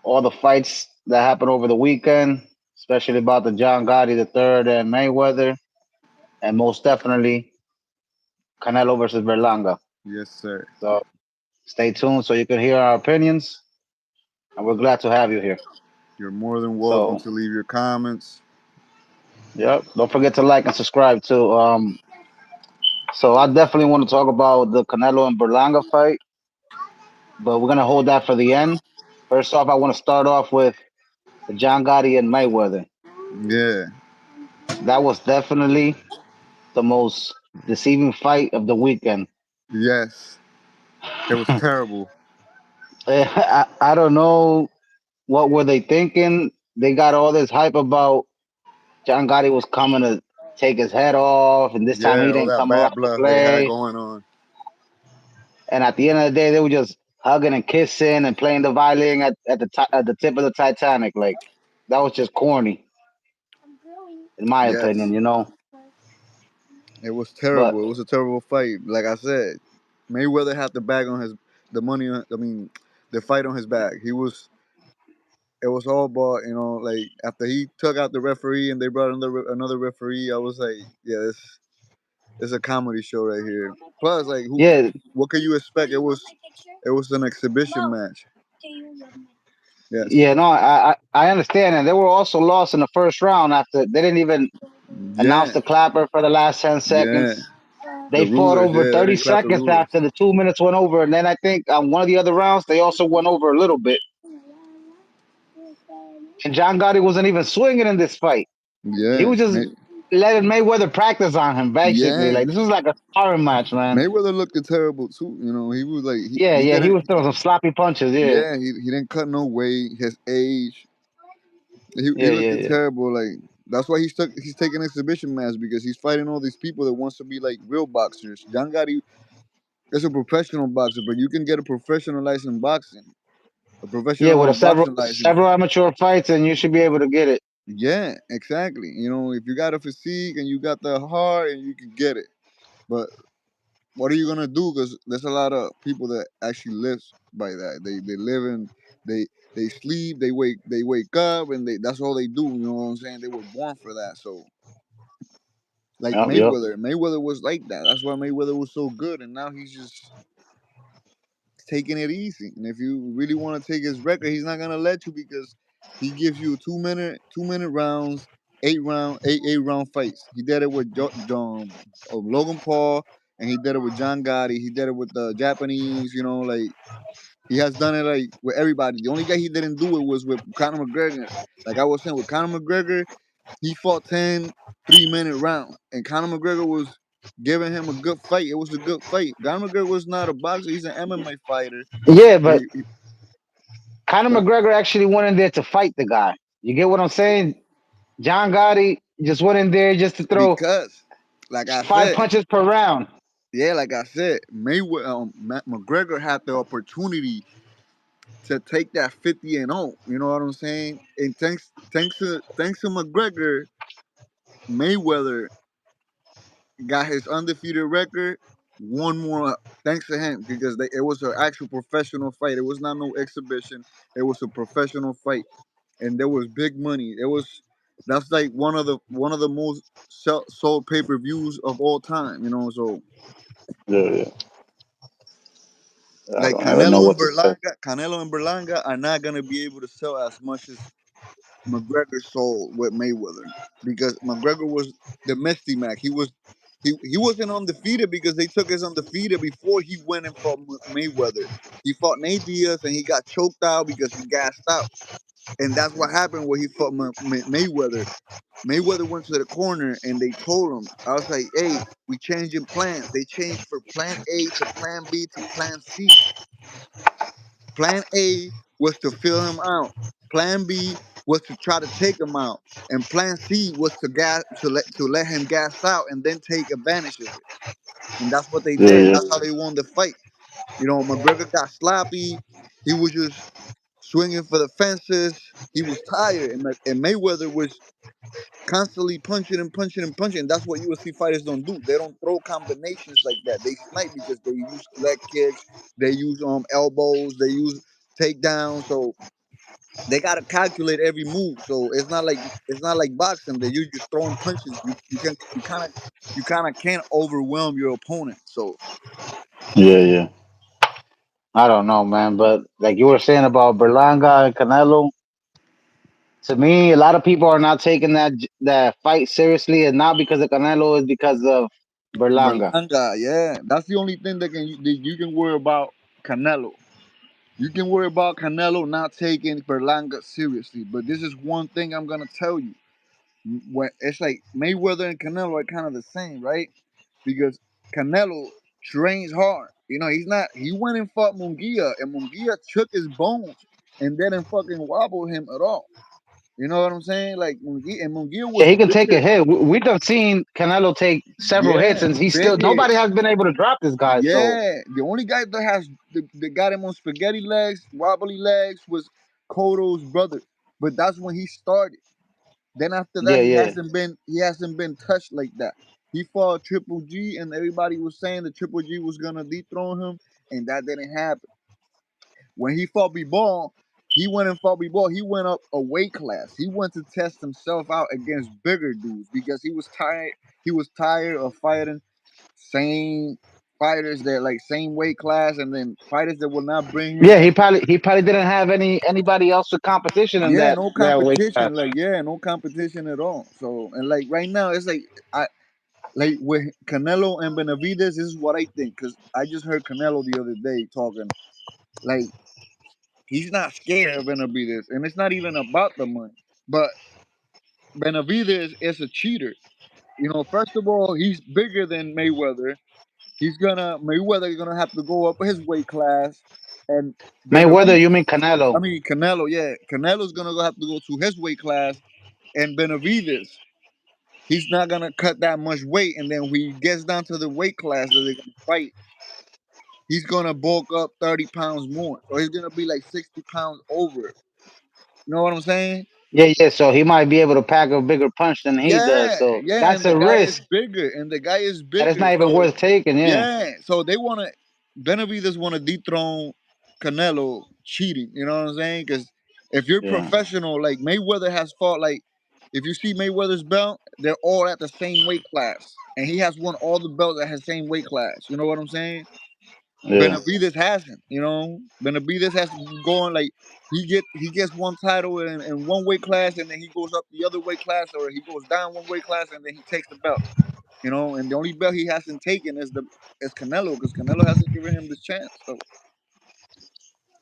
all the fights that happened over the weekend, especially about the John Gotti the third and Mayweather, and most definitely Canelo versus Berlanga. Yes, sir. So stay tuned so you can hear our opinions, and we're glad to have you here. You're more than welcome So, to leave your comments. yep, don't forget to like and subscribe too. So I definitely want to talk about the Canelo and Berlanga fight, but we're gonna hold that for the end. First off, I want to start off with the John Gotti and Mayweather. Yeah. That was definitely the most deceiving fight of the weekend. Yes. It was terrible. I don't know what were they thinking. They got all this hype about John Gotti was coming to take his head off, and this time Yeah, he all didn't that come around bad to blood they had play. going on. And at the end of the day, they were just hugging and kissing and playing the violin at the tip of the Titanic. Like that was just corny, in my Yes. opinion. You know, It was but terrible. It was a terrible fight. Like I said, Mayweather had the bag on his the money. The fight on his back. He was. It was all about like after he took out the referee and they brought another referee. I was like, yeah, it's a comedy show right here. Plus, like, yeah, what could you expect? It was an exhibition match. Yes. yeah, no, I understand, and they were also lost in the first round after they didn't even announce Yeah. the clapper for the last 10 seconds. Yeah. The They fought rulers. over Yeah, they 30 didn't clap the seconds rulers. after the 2 minutes went over, and then I think on one of the other rounds they also went over a little bit. And John Gotti wasn't even swinging in this fight. He Yeah. was just letting Mayweather practice on him, basically. Yeah. Like this was like a sparring match, man. Mayweather looked terrible too. He was like Yeah, he yeah, he didn't. was throwing some sloppy punches. Yeah, Yeah, he didn't cut no weight. His age, he yeah, looked yeah, yeah. terrible. Like that's why he's taking exhibition match because he's fighting all these people that wants to be like real boxers. John Gotti is a professional boxer, but you can get a professional license boxing, a Yeah, with professional a several boxing license. several amateur fights, and you should be able to get it. Yeah, exactly. If you got a physique and you got the heart, and you can get it. But what are you gonna do? Because there's a lot of people that actually live by that. They live in they sleep, they wake up, and that's all they do. You know what I'm saying? They were born for that. So like Yep, yep. Mayweather was like that. That's why Mayweather was so good, and now he's just taking it easy. And if you really want to take his record, he's not gonna let you because he gives you 2 minute rounds, eight round fights. He did it with Logan Paul, and he did it with John Gotti. He did it with the Japanese. Like he has done it like with everybody. The only guy he didn't do it was with Conor McGregor. Like I was saying with Conor McGregor, he fought 10 3-minute rounds, and Conor McGregor was giving him a good fight. It was a good fight. Conor McGregor was not a boxer; he's an MMA fighter. Yeah, But but Conor McGregor actually went in there to fight the guy. You get what I'm saying? John Gotti just went in there just to throw because, like I five said, punches per round. yeah, like I said, Mayweather, McGregor had the opportunity to take that 50-0. You know what I'm saying? And thanks to McGregor, Mayweather got his undefeated record. One more thanks to him because it was an actual professional fight. It was not no exhibition. It was a professional fight, and there was big money. That's like one of the most sold pay-per-views of all time. So Yeah, yeah. I like don't even know what to say. Canelo and Berlanga are not gonna be able to sell as much as McGregor sold with Mayweather because McGregor was the Misty Mac. He wasn't undefeated because they took his undefeated before he went and fought Mayweather. He fought Nate Diaz and he got choked out because he gassed out, and that's what happened when he fought Mayweather. Mayweather went to the corner and they told him, I was like, hey, we changing plans. They changed for plan A to plan B to plan C. Plan A was to fill him out. Plan B was to try to take him out. And plan C was to let him gas out and then take advantage of it. And that's what they Yeah, did. And yeah. that's how they won the fight. McGregor got sloppy. He was just swinging for the fences. He was tired. And Mayweather was constantly punching and punching and punching. And that's what UFC fighters don't do. They don't throw combinations like that. They snipe because they use leg kicks, they use elbows, they use takedowns. So They gotta calculate every move. So it's not like boxing that you're just throwing punches. You kind of can't overwhelm your opponent. So Yeah, yeah. I don't know, man, but like you were saying about Berlanga and Canelo, to me, a lot of people are not taking that fight seriously, and not because of Canelo, is because of Berlanga. Berlanga, yeah, that's the only thing that you can worry about Canelo. You can worry about Canelo not taking Berlanga seriously, but this is one thing I'm gonna tell you. When it's like Mayweather and Canelo are kind of the same, right? Because Canelo trains hard. You know, he went and fought Munguia, and Munguia took his bones and didn't fucking wobble him at all. You know what I'm saying? Like Munguia Yeah, was he can take a bigger. hit. We done seen Canelo take several hits, Yeah, and he's still bigger. nobody has been able to drop this guy. So Yeah, the only guy that that got him on spaghetti legs, wobbly legs, was Cotto's brother. But that's when he started. Then after that, yeah, yeah, he hasn't been touched like that. He fought Triple G, and everybody was saying that Triple G was gonna dethrone him, and that didn't happen. When he fought B-Ball, he went and fought B-Ball. He went up a weight class. He went to test himself out against bigger dudes because he was tired. He was tired of fighting same fighters that like same weight class, and then fighters that will not bring him yeah. He any. probably didn't have anybody else with competition in Yeah, that no that weight class. competition. Like yeah, no competition at all. So and like right now, it's like I like with Canelo and Benavides. This is what I think because I just heard Canelo the other day talking. Like he's not scared of Benavides, and it's not even about the money. But Benavides is a cheater. You know, first of all, he's bigger than Mayweather. Mayweather gonna have to go up his weight class, and Mayweather, you mean Benavides. I Canelo? mean Canelo, yeah, Canelo's gonna have to go to his weight class, and Benavides, he's not gonna cut that much weight, and then when he gets down to the weight class that they're gonna fight, he's gonna bulk up 30 pounds more, so he's gonna be like 60 pounds over. You know what I'm saying? Yeah, yeah. So he might be able to pack a bigger punch than he does. Yeah, So yeah, that's and the a guy is risk bigger, and the guy is that it's bigger, not even so worth taking. Yeah, yeah, so they want to Benavides want to dethrone Canelo cheating. You know what I'm saying? Because if you're yeah, professional, like Mayweather has fought, like if you see Mayweather's belt, they're all at the same weight class, and he has won all the belts at his same weight class. You know what I'm saying? yeah, Benavides hasn't. You know, Benavides has to go on like he gets one title in one weight class, and then he goes up the other weight class, or he goes down one weight class, and then he takes the belt. You know, and the only belt he hasn't taken is Canelo because Canelo hasn't given him this chance. So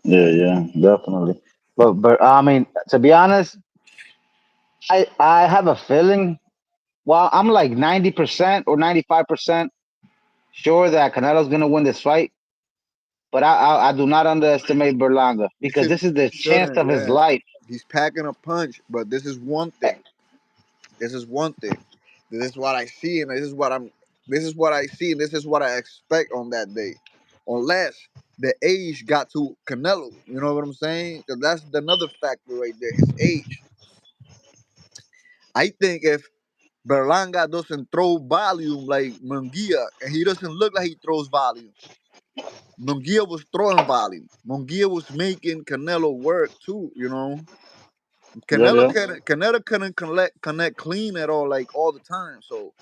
yeah, yeah. Definitely. But I mean, to be honest, I have a feeling. Well, I'm like 90% or 95% sure that Canelo's gonna win this fight. But I do not underestimate Berlanga because this is the you chance shouldn't. of his Yeah, life. he's packing a punch, but this is one thing. This is one thing. This is what I see, and this is what I'm. This is what I see, and this is what I expect on that day, unless the age got to Canelo. You know what I'm saying? Because that's another factor right there. His age. I think if Berlanga doesn't throw volume like Munguia, and he doesn't look like he throws volume. Munguia was throwing volume. Munguia was making Canelo work too. You know, Yep, yep. Canelo couldn't connect clean at all, like all the time. So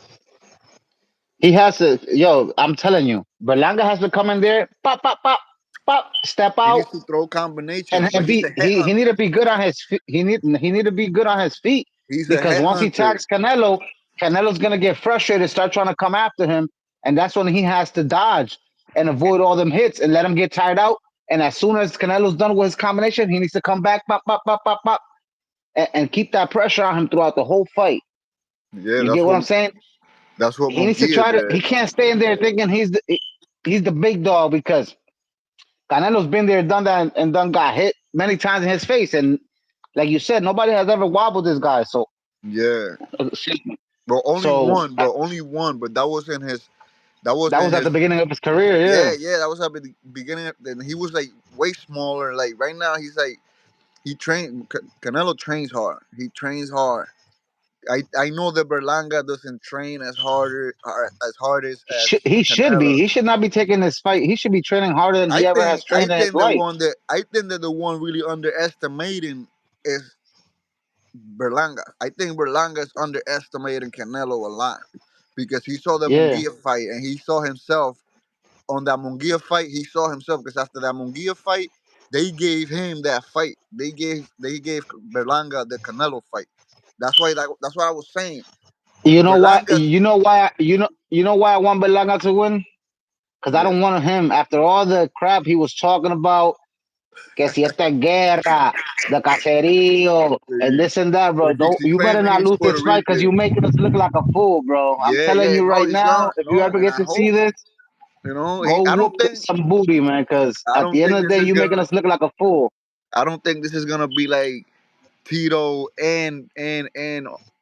He has to. Yo, I'm telling you, Berlanga has to come in there, pop, pop, pop, pop, step he out, needs to throw combinations, but and he's be a he need headhunter. to be good on his feet. He need to be good on his feet He's a because once he headhunter. tags Canelo, Canelo's gonna get frustrated, start trying to come after him, and that's when he has to dodge and avoid all them hits and let him get tired out. And as soon as Canelo's done with his combination, he needs to come back, pop, pop, pop, pop, pop, and keep that pressure on him throughout the whole fight. Yeah, You get what I'm saying? that's what He needs to Munguia try to. He did. can't stay in there thinking he's the big dog because Canelo's been there, done that, and done got hit many times in his face. And like you said, nobody has ever wobbled this guy. So, Yeah, excuse me. but only So one, but only one. But that wasn't his. That that was wasn't at the his. beginning of his career. Yeah, Yeah, yeah, that was at the beginning. Then he was like way smaller. Like right now, he's like he train. Canelo trains hard. He trains hard. I know that Berlanga doesn't train as hard as he should be. Canelo. He should not be taking this fight. He should be training harder than he ever has I trained in his think the life. one that I think that the one really underestimating. is Berlanga. I think Berlanga is underestimating Canelo a lot because he saw the Yeah. Munguia fight and he saw himself on that Munguia fight. He saw himself because after that Munguia fight, they gave him that fight. They gave Berlanga the Canelo fight. That's what I was saying. You know why? Berlanga's You know why I want Berlanga to win? Because I yeah. don't want him after all the crap he was talking about. Que si esta es guerra, the caserío, and this and that, bro. Because Don't he you better claiming not he's lose Puerto this fight because Rican. you making us look like a fool, bro. I'm Yeah, telling yeah. you No, right he's gonna now, if you no, ever and get I to see hope this, he. go whoop some booty, man. Because I at don't the end think of the this day, is you making gonna. us look like a fool. I don't think this is gonna be like Tito and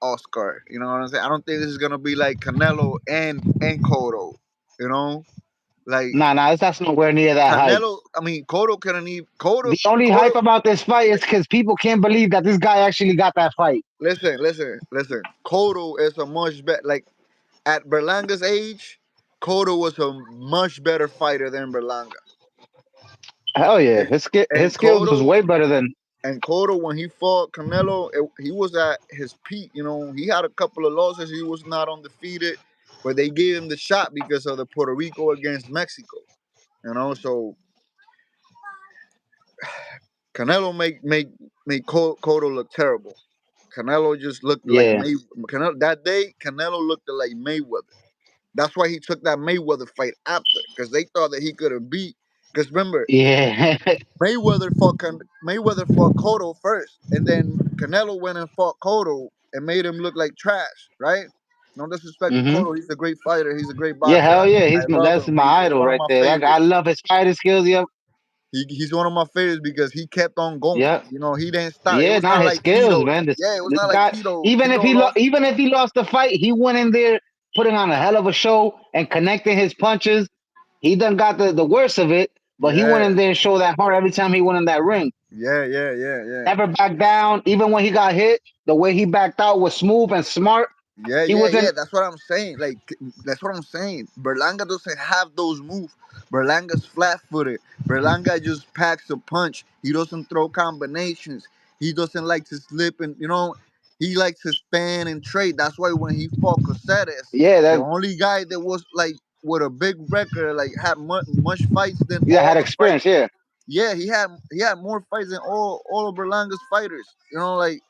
Oscar. You know what I'm saying? I don't think this is gonna be like Canelo and Cotto. You know, like Nah, nah, that's nowhere near that hype. Canelo. I mean, Cotto couldn't even Cotto. The only Cotto. hype about this fight is because people can't believe that this guy actually got that fight. Listen. Cotto is a much better. Like at Berlanga's age, Cotto was a much better fighter than Berlanga. Hell yeah, And, his and skills was Cotto way better than. And Cotto, when he fought Canelo, he was at his peak. You know, he had a couple of losses. He was not undefeated, but they gave him the shot because of the Puerto Rico against Mexico. You know, so Canelo make Cotto look terrible. Canelo just looked like Yeah, Canelo that day. Canelo looked like Mayweather. That's why he took that Mayweather fight after, because they thought that he could have beat. Because remember, yeah, Mayweather fought Cotto first, and then Canelo went and fought Cotto and made him look like trash, right? No disrespect to hmm Cotto, he's a great fighter, he's a great yeah. boxer. Hell yeah, I love that's him. my He's idol one of right my there. I favorites. love his fighting skills. Yep, He's one of my favorites because he kept on going. yep, You know, he didn't stop. It yeah. was Not not his like skills, Tito. man. Yeah, it was This not like guy, Tito. Tito lost. even if he lost the fight, he went in there putting on a hell of a show and connecting his punches. He done got the worst of it, but he went Yeah, in there and showed that heart every time he went in that ring. yeah. Never backed down, even when he got hit. The way he backed out was smooth and smart. He Yeah. wasn't. That's what I'm saying. Like that's what I'm saying. Berlanga doesn't have those moves. Berlanga's flat-footed. Berlanga just packs a punch. He doesn't throw combinations. He doesn't like to slip, and he likes to span and trade. That's why when he fought Caceres, Yeah, the that only guy that was like with a big record, like had much fights than yeah all had the experience. fights. Yeah, Yeah, he had more fights than all of Berlanga's fighters. Like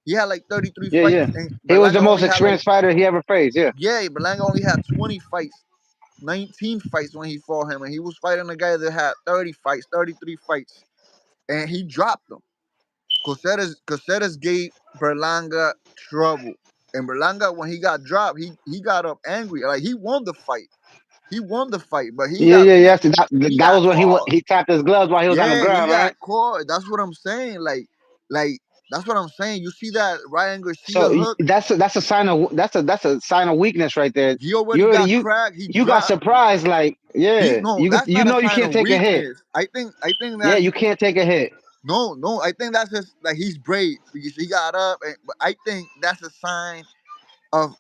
he had like 33 yeah. fights, and He was Berlanga the most only had like experienced fighter he ever faced. Yeah, yeah, Berlanga only had 20 fights, 19 fights when he fought him, and he was fighting a guy that had 30 fights, 33 fights, and he dropped them. Caceres gave Berlanga trouble, and Berlanga when he got dropped, he got up angry, like he won the fight, but he got yeah. So he that got was when caught. he tapped his gloves while he was on the Yeah, he ground, right? got caught. That's what I'm saying. Like that's what I'm saying. You see that Ryan Garcia So hook? that's a sign of that's a sign of weakness right there. He already You already got cracked. He you got dropped. surprised, like He yeah, no, that's you not a know you sign can't of take a hit. weakness. I think Yeah, that's you can't take a hit. no. I think that's just like he's brave because he got up. But I think that's a sign of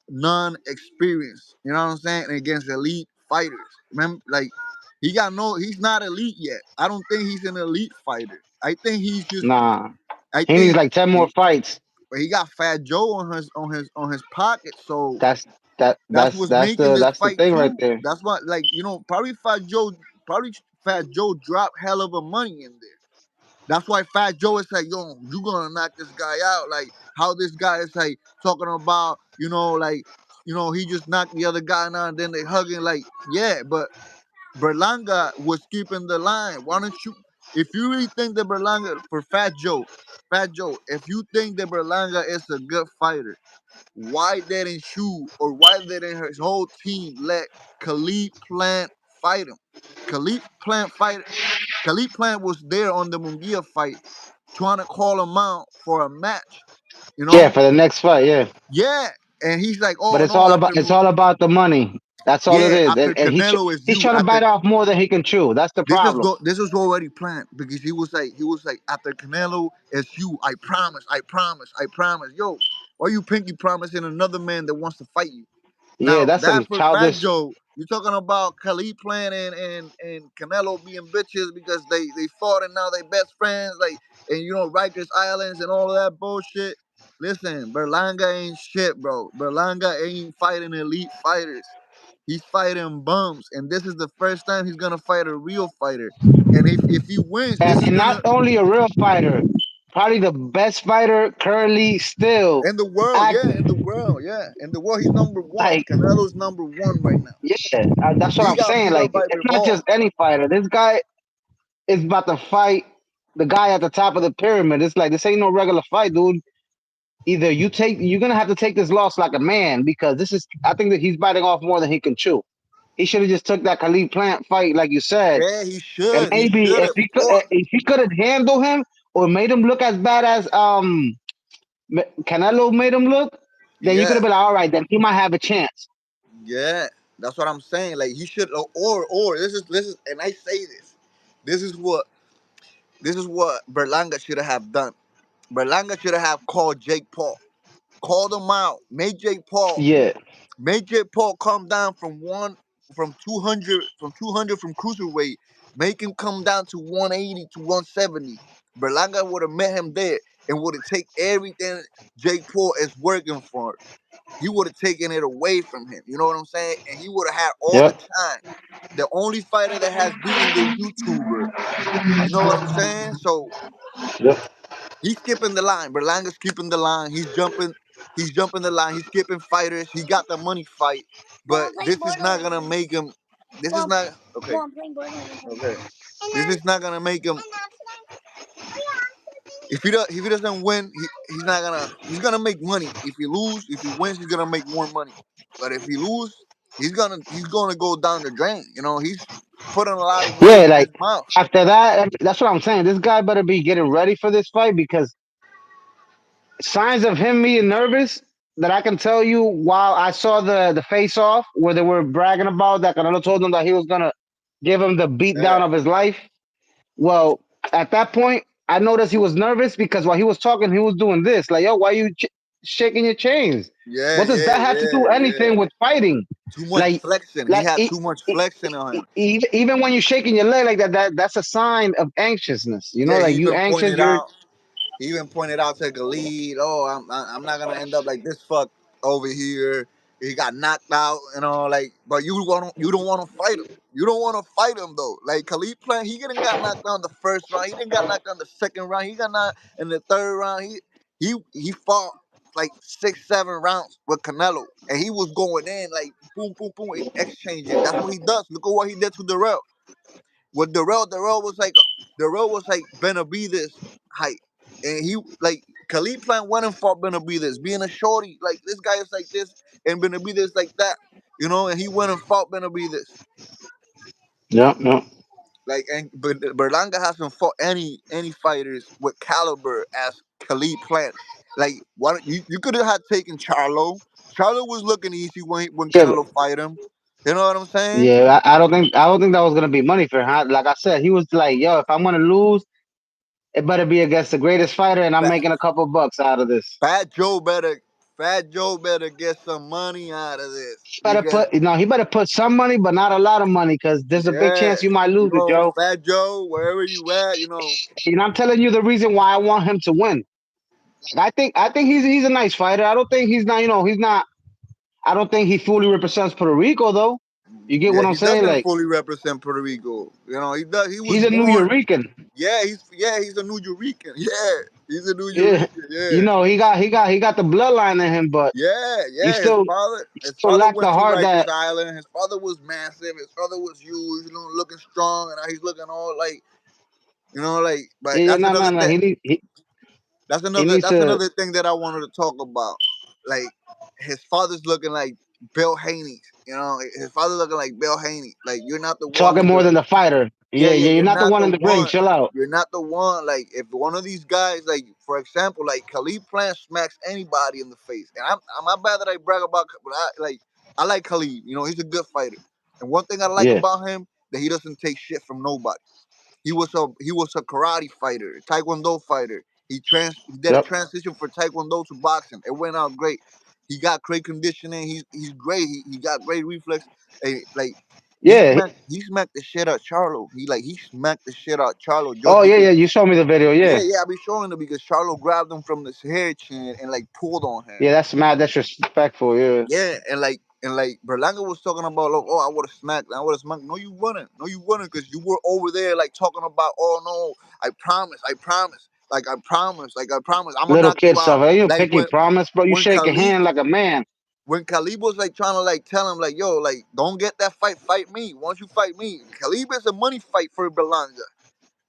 non-experience. You know what I'm saying? Against elite fighters. Remember, like he's not elite yet. I don't think he's an elite fighter. I think he's just. Nah, I he needs think like 10 more he, fights. he got Fat Joe on his pocket. So That's that's what's making this that's the fight thing right too. there. That's what probably Fat Joe dropped hell of a money in there. That's why Fat Joe is like, yo, you gonna knock this guy out. Like how this guy is like talking about, he just knocked the other guy out and then they hugging like, yeah, but Berlanga was keeping the line. Why don't you if you really think that Berlanga for Fat Joe, if you think that Berlanga is a good fighter, why didn't you or why didn't his whole team let Khalid Plant fight him? Khalid Plant fight Khalid Plant was there on the Munguia fight trying to call him out for a match, you Yeah, know? for the next fight, yeah. Yeah. And he's like, But oh no, it's all about the money. That's all it is. after And Canelo is he's you. trying to After bite off more than he can chew. That's the problem. this was already planned because he was like after Canelo it's you. I promise. Yo, why you pinky promising another man that wants to fight you? Yeah, Now that's some that for Fat childish. Joe, you're talking about Khalid Plant and Canelo being bitches because they fought and now they best friends. Like and Rikers Islands and all of that bullshit. Listen, Berlanga ain't shit, bro. Berlanga ain't fighting elite fighters. He's fighting bums, and this is the first time he's gonna fight a real fighter. And if he wins, this is And not gonna only a real fighter, probably the best fighter currently still in the world, yeah, in active. the world, yeah, in the world, he's number one. Like, Canelo's number one right now. yeah, that's what He I'm got saying. beat up Like, by it's not just Bivol. any fighter. This guy is about to fight the guy at the top of the pyramid. It's like this ain't no regular fight, dude. Either you're gonna have to take this loss like a man because this is. I think that he's biting off more than he can chew. He should have just took that Khalid Plant fight, like you said, Yeah, he and should. He maybe should have fought. if he could have handled him or made him look as bad as Canelo made him look, then you could Yeah, have been like, all right, then he might have a chance. yeah. That's what I'm saying. Like he should, or this is, and I say this. This is what this is what Berlanga should have done. Berlanga should have called Jake Paul, called him out, Yeah, made Jake Paul come down from 200 from cruiserweight, make him come down to 180 to 170. Berlanga would have met him there and would have taken everything Jake Paul is working for. He would have taken it away from him. You know what I'm saying? And he would have had all the yep, time. The only fighter that has beaten the YouTuber. You know what I'm saying? So yep. he's skipping the line. Berlanga's skipping the line. He's jumping the line. He's skipping fighters. He got the money fight. But this is not gonna make him. This is not okay. Okay. This is not gonna make him. If he doesn't win, he's gonna make money. If he lose, if he wins, he's gonna make more money. But if he lose, he's gonna go down the drain. He's putting a lot of Yeah, words in like his mouth. after that, that's what I'm saying. This guy better be getting ready for this fight because signs of him being nervous that I can tell you while I saw the face off where they were bragging about that Canelo told him that he was gonna give him the beat Yeah, down of his life. Well, at that point, I noticed he was nervous because while he was talking, he was doing this. Like, yo, why you shaking your chains? yeah, What does yeah, that have to yeah, do yeah. anything with fighting? Too much Like, flexing. He like had too much flexing on him. even when you're shaking your leg like that, that's a sign of anxiousness. You know, Yeah, he like you even anxious. pointed You're out. He even pointed out to Khalid, "Oh, I'm not gonna end up like this fuck over here." He got knocked out, like. But you don't want to fight him. You don't want to fight him though. Like Khalid playing, he didn't got knocked down the first round. He didn't got knocked down the second round. He got knocked in the third round. He fought like 6, 7 rounds with Canelo, and he was going in like boom, boom, boom, exchanging. That's what he does. Look at what he did to Darrell. With Darrell was like Benavides height, and he like Khalid Plant went and fought Benavides, being a shorty. Like this guy is like this, and Benavides like that, and he went and fought Benavides. no, no. But Berlanga hasn't fought any fighters with caliber as Khalid Plant. Like why don't you could have had taken Charlo. Charlo was looking easy when Yeah, Canelo fight him. You know what I'm saying? yeah. I don't think that was gonna be money for him. Like I said, he was like, yo, if I'm gonna lose, it better be against the greatest fighter, and I'm making a couple bucks out of this. Fat Joe better get some money out of this He better because put some money, but not a lot of money, because there's a big yeah, chance you might lose it, Joe. Fat Joe, wherever you at, And I'm telling you the reason why I want him to win. Like, I think he's a nice fighter. I don't think he's not. He's not. I don't think he fully represents Puerto Rico though. You get yeah, what I'm he saying? doesn't Like fully represent Puerto Rico. He does. He was he's a New born. Eurekan. Yeah, he's a New Eureka. Yeah, he's a New Yeah. Eureka. Yeah, He got the bloodline in him, but yeah, you yeah. His still father, you his still father lack the went to heart Rikers that Island. His father was massive. His father was huge. Looking strong, and now he's looking all like, like. But yeah, that's no, no, another no. thing. He needs That's to another thing that I wanted to talk about. Like his father's looking like Bill Haney. His father looking like Bill Haney. Like you're not the one talking in more the than the fighter. yeah, Yeah, yeah. yeah. You're You're not the not one the in the ring. one. Chill out. You're not the one. Like if one of these guys, like for example, like Khalid Plant smacks anybody in the face, and I'm not bad that I brag about, but I like Khalid. He's a good fighter. And one thing I like Yeah. about him that he doesn't take shit from nobody. He was a karate fighter, Taekwondo fighter. He did a Yep. transition for Taekwondo to boxing. It went out great. He got great conditioning. He's great. He got great reflex. Like Yeah. He smacked the shit out Charlo. He smacked the shit out Charlo just Oh yeah, yeah. because. You showed me the video. Yeah, Yeah. yeah, I be showing it because Charlo grabbed him from his hair chain and like pulled on him. Yeah, that's mad disrespectful. Yeah. Yeah, and like Berlanga was talking about like, oh, I would have smacked, I would have smacked. No, you wouldn't, because you were over there like talking about, oh no, I promise, like I promise, I'm gonna Little knock kid you out. stuff. Hey, you Like picky promise, bro. You when shake your Khalid hand like a man. when Khalid was like trying to like tell him like, yo, like don't get that fight, fight me. Once you fight me, Khalid is a money fight for Berlanga.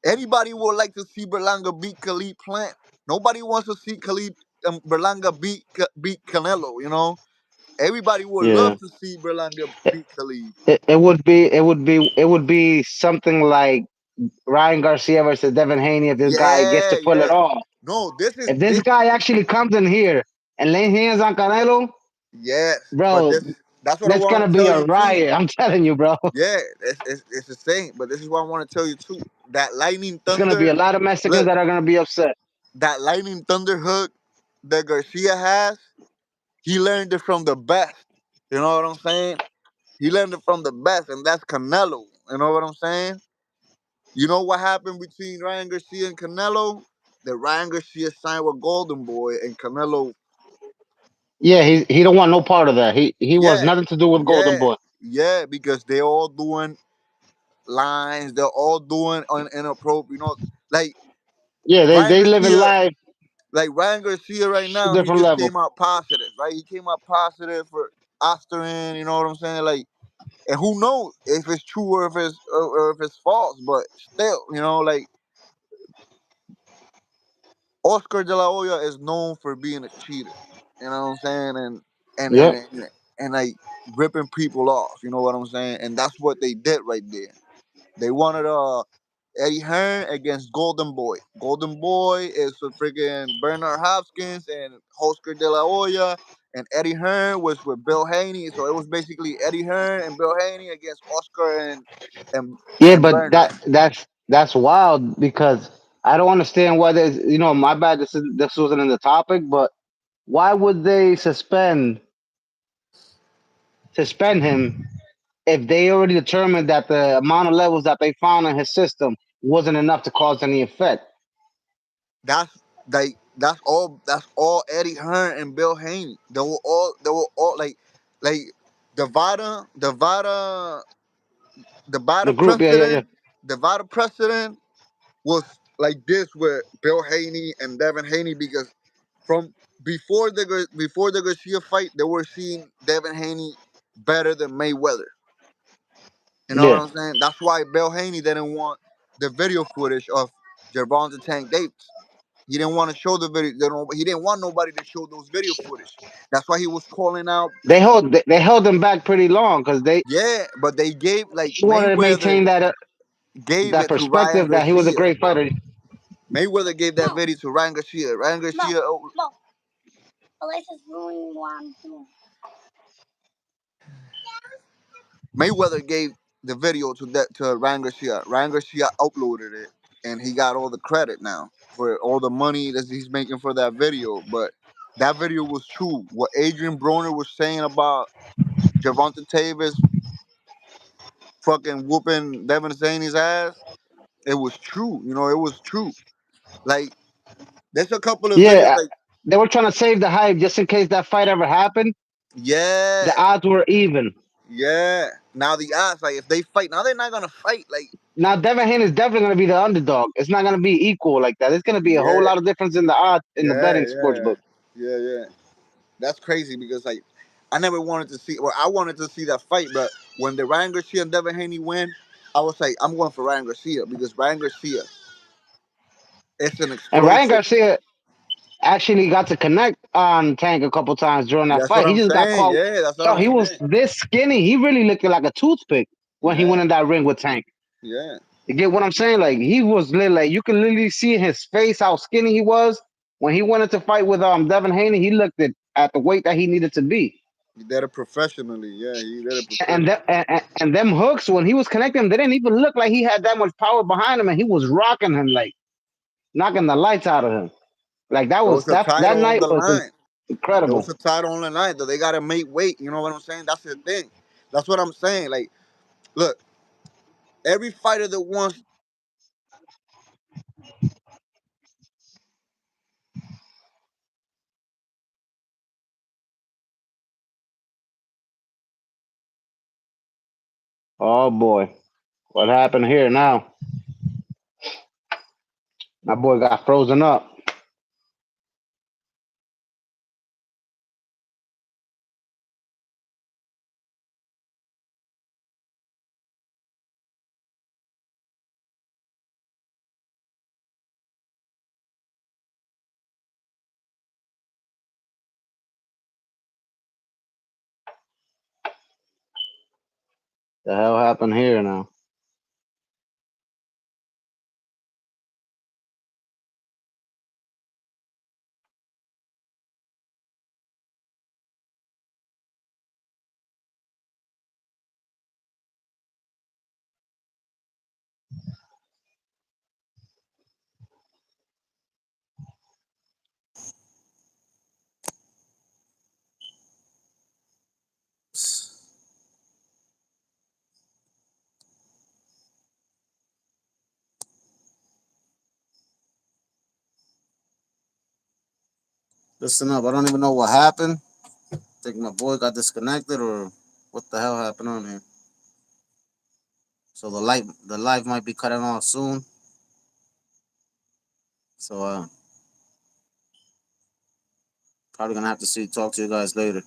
Anybody would like to see Berlanga beat Khalid Plant. Nobody wants to see Berlanga beat Canelo. Everybody would love Yeah. to see Berlanga beat Khalid. It would be something like Ryan Garcia versus Devin Haney if this guy gets Yeah, to pull it yeah. off. No, this is If this this. guy actually comes in here and lays hands on Canelo, Yes, but bro, that's what I that's want gonna to be tell a you too. riot. I'm telling you, bro. Yeah, it's the same. But this is what I want to tell you too. That lightning It's gonna be thunder. a lot of Mexicans Look, that are gonna be upset. that lightning thunder hook that Garcia has. He learned it from the best. You know what I'm saying? He learned it from the best, and that's Canelo. You know what I'm saying? You know what happened between Ryan Garcia and Canelo? That Ryan Garcia signed with Golden Boy, and Canelo. Yeah, he don't want no part of that. He was Yeah, nothing to do with Golden yeah, Boy. yeah, because they all doing lines, they're all doing inappropriate. Like Yeah, they Ryan they live in Garcia, life Ryan Garcia right now, he different just level. came out positive, right? He came out positive for Osterin. You know what I'm saying? Like, and who knows if it's true or if it's false? But still, like Oscar De La Hoya is known for being a cheater. You know what I'm saying? And and Yep. and, and like ripping people off. You know what I'm saying? And that's what they did right there. They wanted Eddie Hearn against Golden Boy. Golden Boy is with freaking Bernard Hopkins and Oscar De La Hoya, and Eddie Hearn was with Bill Haney. So it was basically Eddie Hearn and Bill Haney against Oscar and Yeah, and but Bernard. that's wild because I don't understand why there's my bad. This wasn't in the topic, but why would they suspend him if they already determined that the amount of levels that they found in his system wasn't enough to cause any effect? That's that's all Eddie Hearn and Bill Haney. They were all like the The Vada group, yeah, yeah, yeah. precedent. The Vada precedent was like this with Bill Haney and Devin Haney, because from before the Garcia fight, they were seeing Devin Haney better than Mayweather. You know what Yeah. I'm saying? That's why Bill Haney didn't want the video footage of Gervonta Tank Davis. He didn't want to show the video. He didn't want nobody to show those video footage. That's why he was calling out. They held him back pretty long because they Yeah, but they gave like he wanted to maintain Gave that it to Ryan perspective that he was a Garcia. great fighter. Mayweather gave that video to Ryan Garcia. Ryan Garcia. Mayweather gave the video to Ryan Garcia. Ryan Garcia uploaded it, and he got all the credit now for all the money that he's making for that video. But that video was true. What Adrian Broner was saying about Gervonta Davis fucking whooping Devin Haney's ass, it was true. It was true. Like, there's a couple of videos Yeah, like, they were trying to save the hype just in case that fight ever happened. yeah, The odds were even. yeah. Now the odds, like if they fight, now they're not gonna fight. Like, Now Devin Haney is definitely going to be the underdog. It's not going to be equal like that. It's going to be a whole yeah, lot of difference in the odds in the yeah, betting sports yeah, book. yeah, yeah. That's crazy because like I never wanted to see. Well, I wanted to see that fight, but when the Ryan Garcia and Devin Haney win, I was like, I'm going for Ryan Garcia because Ryan Garcia, it's an And Ryan explosive. Garcia actually got to connect on Tank a couple times during that That's what fight. He I'm just got saying. caught. Yeah, that's what Yo, I'm he was saying. this skinny. He really looked like a toothpick when he Yeah, went in that ring with Tank. yeah. You get what I'm saying? Like he was literally, like you can literally see in his face how skinny he was when he went into fight with Devin Haney. He looked at the weight that he needed to be. He did it professionally. Yeah, he did it And, professionally. and them hooks when he was connecting, they didn't even look like he had that much power behind him, and he was rocking him like knocking the lights out of him. Like that There was was a that title on night the was line. There incredible. was a title on the line, though. They gotta make weight. You know what I'm saying? That's the thing. That's what I'm saying. Like, Look, every fighter that wants. Oh boy, what happened here now? My boy got frozen up. The hell happened here now? Listen up. I don't even know what happened. I think my boy got disconnected or what the hell happened on here. So the live might be cutting off soon. So probably gonna have to talk to you guys later.